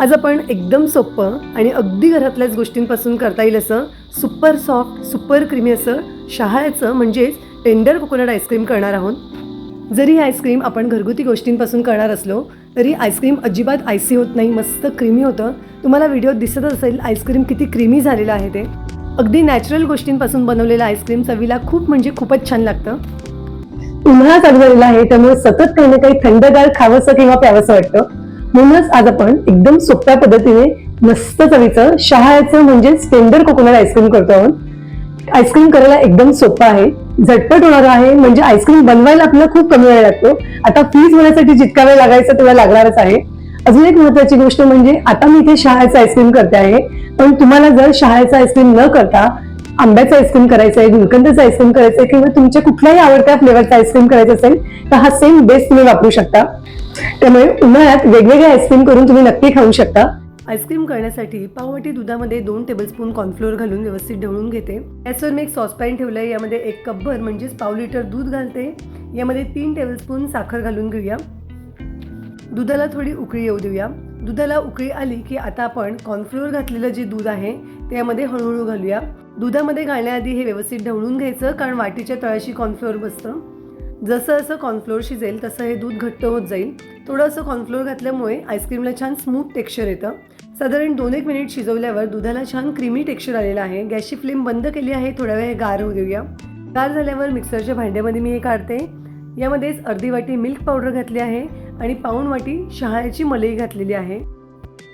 आज आपण एकदम सोपं आणि अगदी घरातल्याच गोष्टींपासून करता येईल असं सुपर सॉफ्ट सुपर क्रीमी असं शहाळ्याचं म्हणजेच टेंडर कोकोनट आईस्क्रीम करणार आहोत। जरी ही आईस्क्रीम आपण घरगुती गोष्टींपासून करणार असलो तरी आईस्क्रीम अजिबात आयसी होत नाही, मस्त क्रीमी होतं। तुम्हाला व्हिडिओत दिसत असेल आईस्क्रीम किती क्रीमी झालेलं आहे ते। अगदी नॅचरल गोष्टींपासून बनवलेलं आईस्क्रीम चवीला खूप म्हणजे खूपच छान लागतं। उन्हाळा चालू झालेला आहे त्यामुळे सतत काही ना काही थंडगार खावंसं किंवा प्यावंसं वाटतं। म्हणूनच आज आपण एकदम सोप्या पद्धतीने मस्त चवीचं शहाळ्याचं म्हणजेच टेंडर कोकोनट आईस्क्रीम करतो आहोत। आईस्क्रीम करायला एकदम सोपं आहे, झटपट होणार आहे, म्हणजे आईस्क्रीम बनवायला आपल्याला खूप कमी वेळ लागतो। आता फ्रीज होण्यासाठी जितका वेळ लागायचा तेवढा लागणारच आहे। अजून एक महत्त्वाची गोष्ट म्हणजे आता मी इथे शहाळ्याचं आईस्क्रीम करते आहे, पण तुम्हाला जर शहाळ्याचं आईस्क्रीम न करता आंब्याचं आईस्क्रीम करायचं आहे, गुलकंदाचं आईस्क्रीम करायचं आहे किंवा तुमच्या कुठल्याही आवडत्या फ्लेवरचं आईस्क्रीम करायचं असेल तर हा सेम बेस तुम्ही वापरू शकता। त्यामुळे उन्हाळ्यात वेगवेगळे आईस्क्रीम करून तुम्ही नक्की खाऊ शकता। आईस्क्रीम करण्यासाठी पाववाटी दुधामध्ये 2 टेबलस्पून कॉर्नफ्लोअर घालून व्यवस्थित ढवळून घेते। गॅसवर मी एक सॉसपॅन ठेवलंय, यामध्ये 1 कपभर म्हणजेच पाव लिटर दूध घालते। यामध्ये 3 टेबलस्पून साखर घालून घेऊया। दुधाला थोडी उकळी येऊ देऊया। दुधाला उकळी आली की आता आपण कॉर्नफ्लोअर घातलेलं जे दूध आहे त्यामध्ये हळूहळू घालूया। दुधामध्ये घालण्याआधी हे व्यवस्थित ढवळून घ्यायचं, कारण वाटीच्या तळाशी कॉर्नफ्लोअर बसतं। जसं असं कॉर्नफ्लोअर शिजेल तसं हे दूध घट्ट होत जाईल। थोडंसं कॉर्नफ्लोअर घातल्यामुळे आईस्क्रीमला छान स्मूथ टेक्स्चर येतं। साधारण 2-1 मिनिट शिजवल्यावर दुधाला छान क्रीमी टेक्स्चर आलेलं आहे। गॅसची फ्लेम बंद केली आहे, थोड्या वेळ गार होऊ देऊया। गार झाल्यावर मिक्सरच्या भांड्यामध्ये मी हे काढते। यामध्येच अर्धी वाटी मिल्क पावडर घातली आहे आणि पाऊण वाटी शहाळ्याची मलाई घातलेली आहे।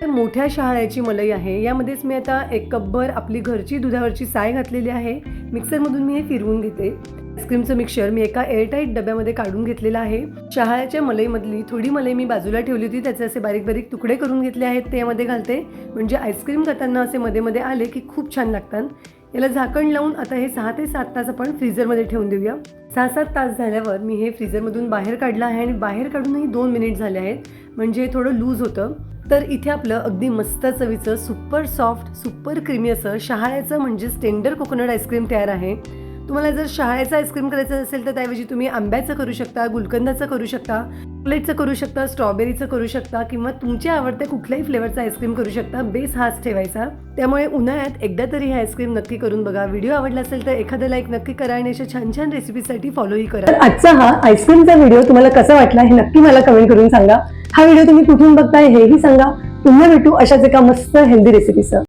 मोठ्या शहाळ्याची मलाई आहे। यामध्येच मी आता 1 कपभर आपली घरची दुधावरची साय घातलेली आहे। मिक्सरमधून मी हे फिरवून घेते। आईस्क्रीमचं मिक्सचर मी एका एअरटाईट डब्यामध्ये काढून घेतलेलं आहे। शहाळ्याच्या मलईमधली थोडी मलाई मी बाजूला ठेवली होती, त्याचे असे बारीक बारीक तुकडे करून घेतले आहेत, ते यामध्ये घालते, म्हणजे आईस्क्रीम करताना असे मध्ये मध्ये आले की खूप छान लागतात। याला झाकण लावून आता हे 6 ते 7 तास आपण फ्रीझरमध्ये ठेवून देऊया। 6-7 तास झाल्यावर मी हे फ्रीझरमधून बाहेर काढलं आहे आणि बाहेर काढूनही 2 मिनिट झाले आहेत, म्हणजे थोडं लूज होतं। तर इथे आपलं अगदी मस्त चवीचं सुपर सॉफ्ट सुपर क्रीमी असं शहाळ्याचं म्हणजेच टेंडर कोकोनट आईस्क्रीम तयार आहे। तुम्हाला जर शहाळ्याचं आईस्क्रीम करायचं असेल तर त्याऐवजी तुम्ही आंब्याचं करू शकता, गुलकंदाचं करू शकता, चॉकलेटचं करू शकता, स्ट्रॉबेरीचं करू शकता किंवा तुमच्या आवडत्या कुठल्याही फ्लेवरचं आईस्क्रीम करू शकता। बेस हाच ठेवायचा। त्यामुळे उन्हाळ्यात एकदा तरी हे आईस्क्रीम नक्की करून बघा। व्हिडिओ आवडला असेल तर एखादा लाईक नक्की करा आणि अशा छान छान रेसिपीसाठी फॉलोही करा। तर आजचा हा आईस्क्रीमचा व्हिडिओ तुम्हाला कसा वाटला हे नक्की मला कमेंट करून सांगा। हा व्हिडिओ तुम्ही कुठून बघताय हेही सांगा। पुन्हा भेटू अशाच एका मस्त हेल्दी रेसिपीसह।